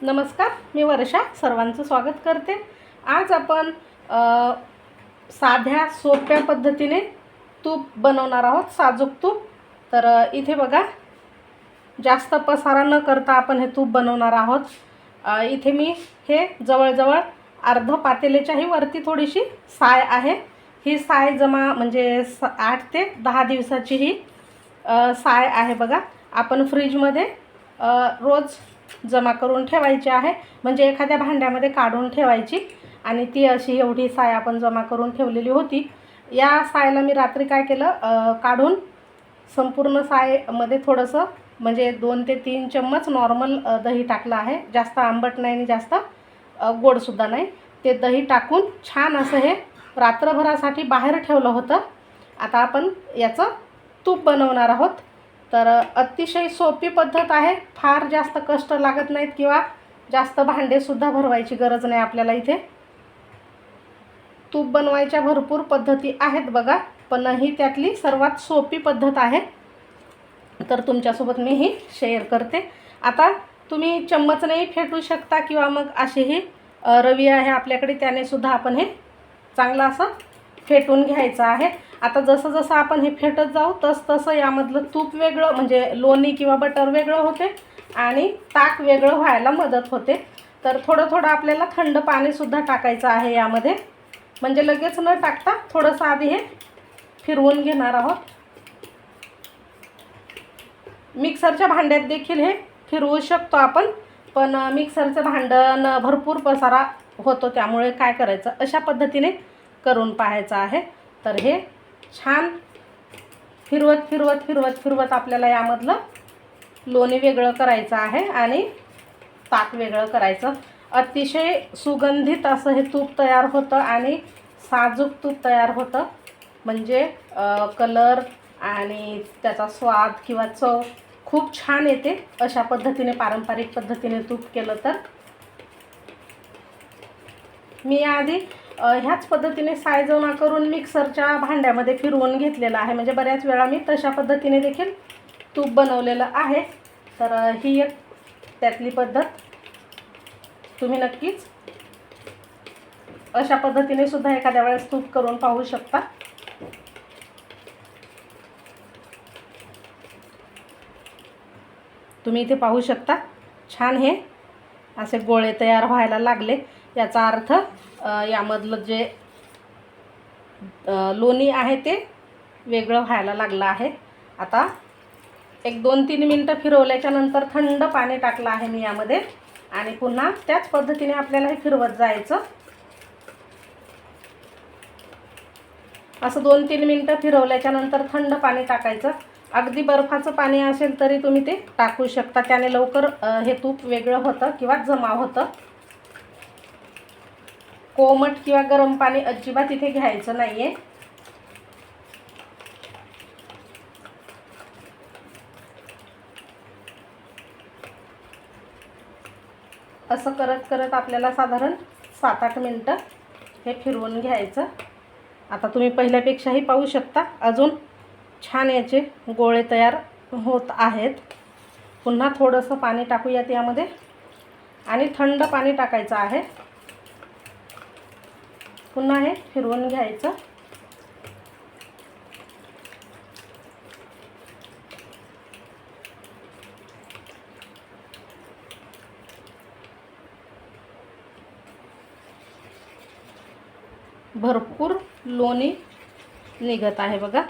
नमस्कार, मी वर्षा सर्वांचं स्वागत करते। आज आपण साध्या सोप्या पद्धतीने तूप बनवणार आहोत, साजूक तूप। तर इथे बघा, जास्त पसारा न करता आपण हे तूप बनवणार आहोत। इथे मी हे जवळजवळ अर्ध पातेल्याच्याही वरती थोडीशी साय आहे। ही साय जमा म्हणजे 8 ते 10 दिवसाची ही साय आहे बघा। आपण फ्रीजमध्ये रोज जमा करून ठेवायची आहे, म्हणजे एखाद्या भांड्यामध्ये काढून ठेवायची। आणि ती अशी एवढी साय आपण जमा करून ठेवलेली होती। या सायला मी रात्री काय केलं, काढून संपूर्ण सायमध्ये थोडंसं म्हणजे 2 ते 3 चम्मच नॉर्मल दही टाकलं आहे। जास्त आंबट नाही आणि जास्त गोडसुद्धा नाही। ते दही टाकून छान असं हे रात्रभरासाठी बाहेर ठेवलं होतं। आता आपण याचं तूप बनवणार आहोत। तर अतिशय सोपी पद्धत आहे, फार जास्त कष्ट लागत नाहीत किंवा जास्त भांडेसुद्धा भरवायची गरज नाही आपल्याला। इथे तूप बनवायच्या भरपूर पद्धती आहेत बघा, पण ही त्यातली सर्वात सोपी पद्धत आहे। तर तुमच्यासोबत मी ही शेअर करते। आता तुम्ही चम्मचनेही फेटू शकता किंवा मग अशी ही रवी आहे आपल्याकडे, त्याने सुद्धा आपण हे चांगलं असं फेटून घ्यायचं आहे। आता जसं जसं आपण हे फेटत जाऊ तसं यामधलं तूप वेगळं म्हणजे लोणी किंवा बटर वेगळं होते आणि ताक वेगळं व्हायला मदत होते। तर थोडं थोडं आपल्याला थंड पाणीसुद्धा टाकायचं आहे यामध्ये, म्हणजे लगेच न टाकता थोडंसं आधी हे फिरवून घेणार आहोत। मिक्सरच्या भांड्यात देखील हे फिरवू शकतो आपण, पण मिक्सरचं भांडं भरपूर पसारा होतो, त्यामुळे काय करायचं, अशा पद्धतीने करून पाहायचं आहे। तर हे छान फिरवत फिरवत फिरवत फिरवत आपल्याला यामधलं लोणी वेगळं करायचं आहे आणि ताक वेगळं करायचं। अतिशय सुगंधित असं हे तूप तयार होतं आणि साजूक तूप तयार होतं, म्हणजे कलर आणि त्याचा स्वाद किंवा चव खूप छान येते अशा पद्धतीने, पारंपरिक पद्धतीने तूप केलं तर। मी आधी ह्याच पद्धतीने साय जमा करून मिक्सरच्या भांड्यामध्ये फिरवून घेतलेलं आहे, म्हणजे बऱ्याच वेळा मी तशा पद्धतीने देखील तूप बनवलेलं आहे। तर ही एक त्यातली पद्धत, तुम्ही नक्कीच अशा पद्धतीने सुद्धा एखाद्या वेळेस तूप करून पाहू शकता। तुम्ही इथे पाहू शकता, छान हे असे गोळे तयार व्हायला लागले। याचा अर्थ यामधलं जे लोणी आहे ते वेगळं व्हायला लागलं आहे। आता एक 2-3 मिनटं फिरवल्याच्या नंतर थंड पाणी टाकलं आहे मी यामध्ये, आणि पुन्हा त्याच पद्धतीने आपल्याला हे फिरवत जायचं। असं 2-3 मिनटं फिरवल्याच्या नंतर थंड पाणी टाकायचं। अगदी बर्फाचं पाणी असेल तरी तुम्ही ते टाकू शकता, त्याने लवकर हे तूप वेगळं होतं किंवा जमा होतं। कोमट किंवा गरम पाणी अजिबात इथे घ्यायचं नाहीये। असं करत करत आपल्याला साधारण 7-8 मिनटं हे फिरवून घ्यायचं। आता तुम्ही पहिल्यापेक्षाही पाहू शकता, अजून छान याचे गोळे तयार होत आहेत। पुन्हा थोडंसं पाणी टाकूयात यामध्ये आणि थंड पाणी टाकायचं आहे। पुन्हा हे फिरवून घ्यायचं। भरपूर लोणी निघत आहे बघा।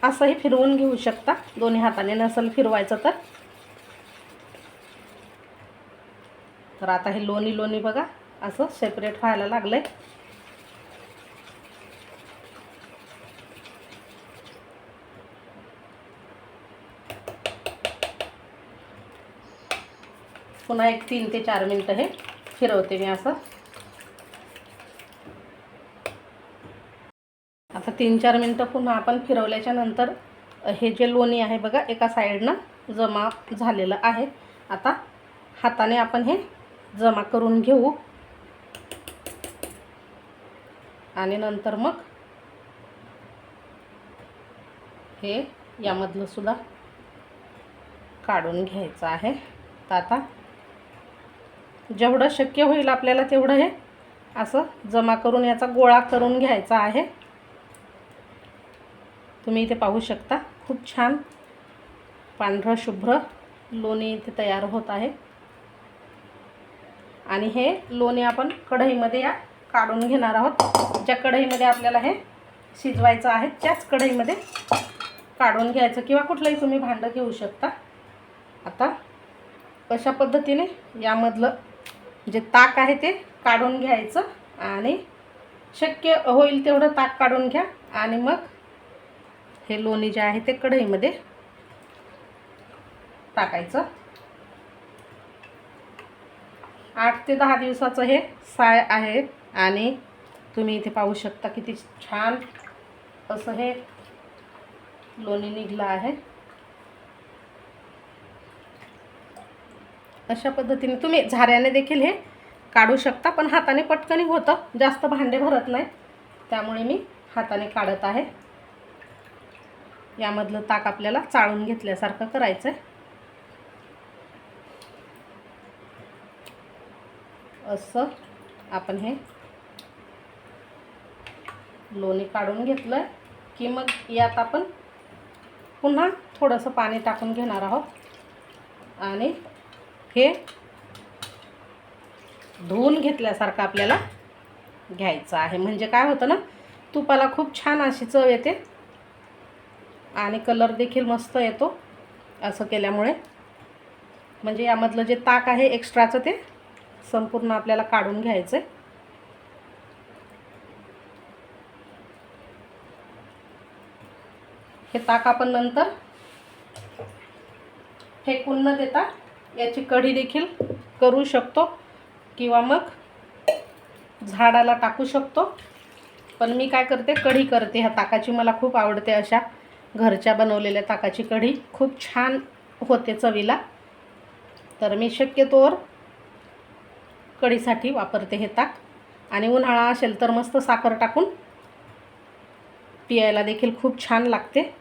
असंही फिरवून घेऊ शकता, दोन्ही हाताने नसेल फिरवायचं तर। तर आता हे लोणी लोणी बघा असं सेपरेट व्हायला लागलंय। पुन्हा एक 3 ते 4 मिनटं हे फिरवते मी असं। आता 3-4 मिनटं पुन्हा आपण फिरवल्याच्या नंतर हे जे लोणी आहे बघा एका साईडनं जमा झालेलं आहे। आता हाताने आपण हे जमा करून घेऊ आणि नंतर मग हे यामधलं सुद्धा काढून घ्यायचं आहे. तर आता जेवढं शक्य होईल आपल्याला तेवढं हे असं जमा करून याचा गोळा करून घ्यायचा आहे. तुम्ही इथे पाहू शकता खूप छान पांढरं शुभ्र लोणी इथे तयार होत आहे. आणि हे लोणी आपण कढईमध्ये या काढून घेणार आहोत. ज्या कढईमध्ये आपल्याला हे शिजवायचं आहे त्याच कढईमध्ये काढून घ्यायचं, किंवा कुठलंही तुम्ही भांडं घेऊ शकता. आता अशा पद्धतीने यामधलं जे ताक आहे ते काढून घ्यायचं आणि शक्य होईल तेवढं ताक काढून घ्या. आणि मग हे लोणी जे आहे ते कढईमध्ये टाकायचं. 8 ते 10 दिवसाचं हे साय आहे आणि तुम्ही इथे पाहू शकता किती छान असं हे लोणी निघलं आहे. अशा पद्धतीने तुम्ही झाऱ्याने देखील हे काढू शकता, पण हाताने पटकन होतं, जास्त भांडे भरत नाही, त्यामुळे मी हाताने काढत आहे. यामधलं ताक आपल्याला चाळून घेतल्यासारखं करायचं आहे. असं आपण हे लोणी काढून घेतलं की मग यात आपण पुन्हा थोडंसं पाणी टाकून घेणार आहोत आणि हे धुवून घेतल्यासारखं आपल्याला घ्यायचं आहे. म्हणजे काय होतं ना, तुपाला खूप छान अशी चव येते आणि कलर देखील मस्त येतो असं केल्यामुळे. म्हणजे यामधलं जे ताक आहे एक्स्ट्राचं ते संपूर्ण आपल्याला काढून घ्यायचं आहे. हे ताक आपण नंतर फेकून न देता याची कढी देखील करू शकतो किंवा मग झाडाला टाकू शकतो. पण मी काय करते, कढी करते ह्या ताकाची. मला खूप आवडते अशा घरच्या बनवलेल्या ताकाची कढी, खूप छान होते चवीला. तर मी शक्यतोवर कढीसाठी वापरते हे ताक. आणि उन्हाळा असेल तर मस्त साखर टाकून पियायला देखील खूप छान लागते.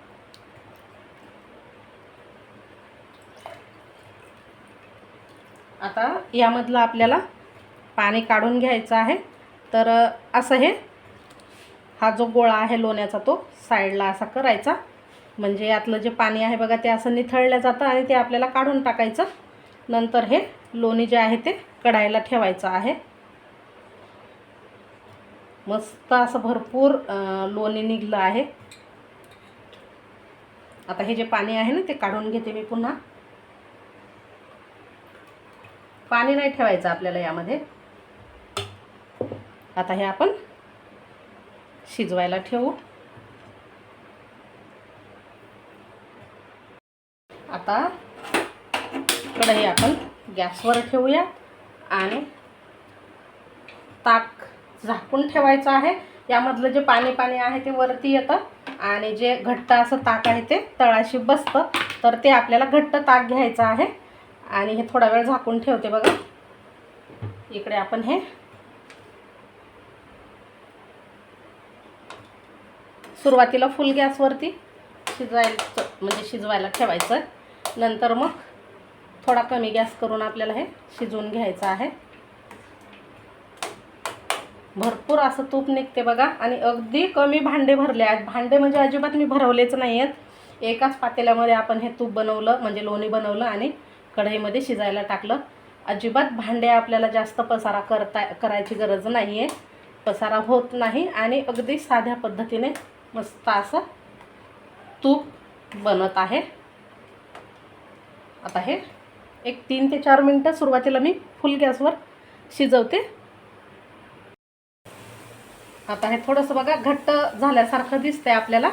आता यामधलं आपल्याला पाणी काढून घ्यायचं आहे. तर असं हे हा जो गोळा आहे लोण्याचा तो साईडला असा करायचा, म्हणजे यातलं जे पाणी आहे बघा ते असं निथळलं जातं आणि ते आपल्याला काढून टाकायचं. नंतर हे लोणी जे आहे ते कढायला ठेवायचं आहे. मस्त असं भरपूर लोणी निघलं आहे. आता हे जे पाणी आहे ना ते काढून घेते मी पुन्हा. पाणी नाही ठेवायचं आपल्याला यामध्ये. आता हे आपण शिजवायला ठेवू. आता कढई आपण गॅसवर ठेवूया आणि ताक झाकून ठेवायचं आहे. यामधलं जे पाणी आहे ते वरती येतं आणि जे घट्ट असं ताक आहे ते तळाशी बसतं. तर ते आपल्याला घट्ट ताक घ्यायचं आहे आणि हे थोडा वेळ झाकून ठेवते बघा. इकडे आपण हे सुरुवातीला फुल गॅसवरती शिजवायला ठेवायचं. नंतर मग थोडा कमी गॅस करून आपल्याला हे शिजवून घ्यायचं आहे. भरपूर असं तूप निघते बघा आणि अगदी कमी भांडे भरले आहेत. भांडे म्हणजे अजिबात मी भरवलेच नाही आहेत. एकाच पातेल्यामध्ये आपण हे तूप बनवलं, म्हणजे लोणी बनवलं आणि कढईमध्ये शिजायला टाकलं. अजिबात भांडे आपल्याला जास्त पसारा करायची गरज नाही आहे. पसारा होत नाही आणि अगदी साध्या पद्धतीने मस्त असं तूप बनत आहे. आता हे एक 3 ते 4 मिनटं सुरुवातीला मी फुल गॅसवर शिजवते. आता हे थोडंसं बघा घट्ट झाल्यासारखं दिसतंय आपल्याला.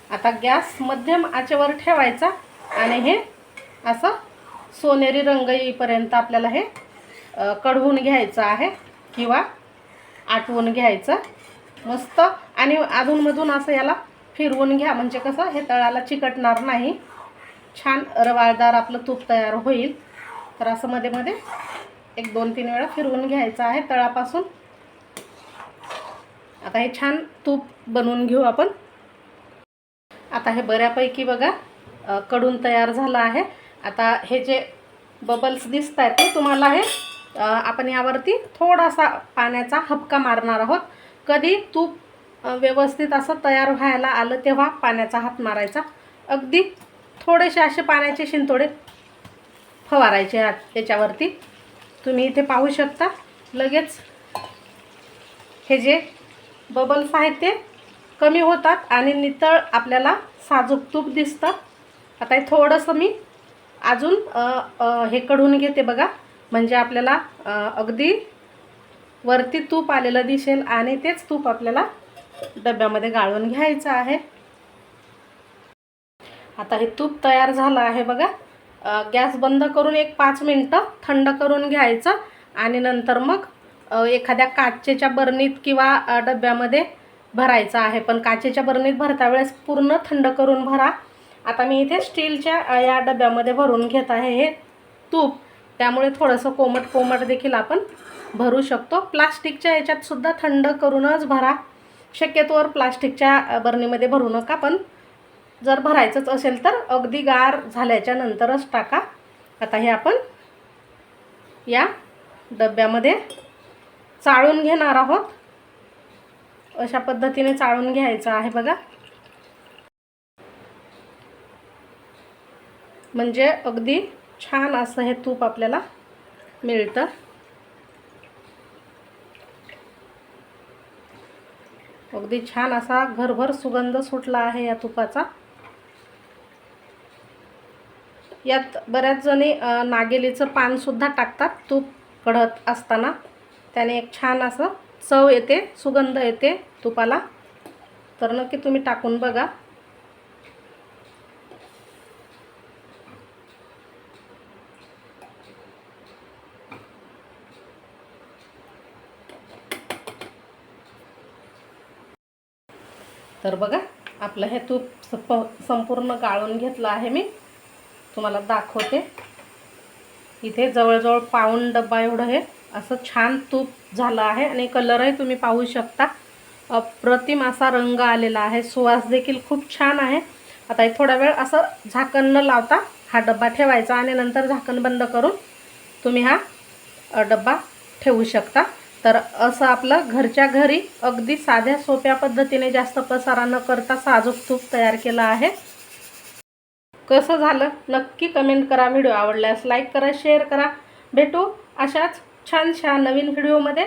आता गॅस मध्यम आचेवर ठेवायचा आणि हे असं सोनेरी रंग येईपर्यंत आपल्याला हे कढवून घ्यायचं आहे किंवा आटवून घ्यायचं मस्त. आणि अधूनमधून असं याला फिरवून घ्या, म्हणजे कसं हे तळाला चिकटणार नाही. छान रवाळदार आपलं तूप तयार होईल. तर असं मध्ये मध्ये 1-2-3 वेळा फिरवून घ्यायचं आहे तळापासून. आता हे छान तूप बनवून घेऊ आपण. आता हे बऱ्यापैकी बघा कडून तयार झालं आहे आता हे जे बबल्स दिसत आहेत ते तुम्हाला हे आपण यावरती थोडासा पाण्याचा हबका मारणार आहोत. कधी तूप व्यवस्थित असं तयार व्हायला आलं तेव्हा पाण्याचा हात मारायचा. अगदी थोडेसे असे पाण्याचे शिंतोडे फवारायचे आहेत याच्यावरती. तुम्ही इथे पाहू शकता लगेच हे जे बबल्स आहेत ते कमी होतात आणि नितळ आपल्याला साजूक तूप दिसतं. आता हे थोडंसं मी अजून हे कढून घेते बघा, म्हणजे आपल्याला अगदी वरती तूप आलेलं दिसेल आणि तेच तूप आपल्याला डब्यामध्ये गाळून घ्यायचं आहे. आता हे तूप तयार झालं आहे बघा. गॅस बंद करून एक 5 मिनटं थंड करून घ्यायचं आणि नंतर मग एखाद्या काचेच्या बरणीत किंवा डब्यामध्ये भरायचं आहे. पण काचेच्या बरणीत भरता वेळेस पूर्ण थंड करून भरा. आता मी इथे स्टीलच्या या डब्यामध्ये भरून घेत आहे हे तूप, त्यामुळे थोडंसं कोमट कोमट देखील आपण भरू शकतो. प्लास्टिकच्या याच्यात सुद्धा थंड करूनच भरा. शक्यतोवर प्लास्टिकच्या बरणीमध्ये भरू नका, पण जर भरायचंच असेल तर अगदी गार झाल्याच्या नंतरच टाका. आता हे आपण या डब्यामध्ये चाळून घेणार आहोत. अशा पद्धतीने चाळून घ्यायचं आहे बघा, म्हणजे अगदी छान असं हे तूप आपल्याला मिळतं. अगदी छान असा घरभर सुगंध सुटला आहे या तुपाचा. यात बऱ्याच जणी नागेलीचं पानसुद्धा टाकतात तूप कढत असताना. त्याने एक छान असं चव येते, सुगंध येते तुपाला. तर नक्की तुम्ही टाकून बघा. तर बघा आपलं हे तूप संपूर्ण गाळून घेतलं आहे. मी तुम्हाला दाखवते. इथे जवळजवळ पाऊण डब्बा एवढं हे असं छान तूप झालं आहे आणि कलरही तुम्ही पाहू शकता. अप्रतिम असा रंग आलेला आहे. सुवास देखील खूप छान आहे. आता हे थोडा वेळ असं झाकण न लावता हा डब्बा ठेवायचा आणि नंतर झाकण बंद करून तुम्ही हा डब्बा ठेवू शकता. तर असं आपलं घरच्या घरी अगदी साध्या सोप्या पद्धतीने जास्त पसारा न करता साजूक तूप तयार केलं आहे. कसं झालं नक्की कमेंट करा. व्हिडिओ आवडल्यास लाईक करा, शेअर करा. भेटू अशाच छान छान नवीन व्हिडिओमध्ये.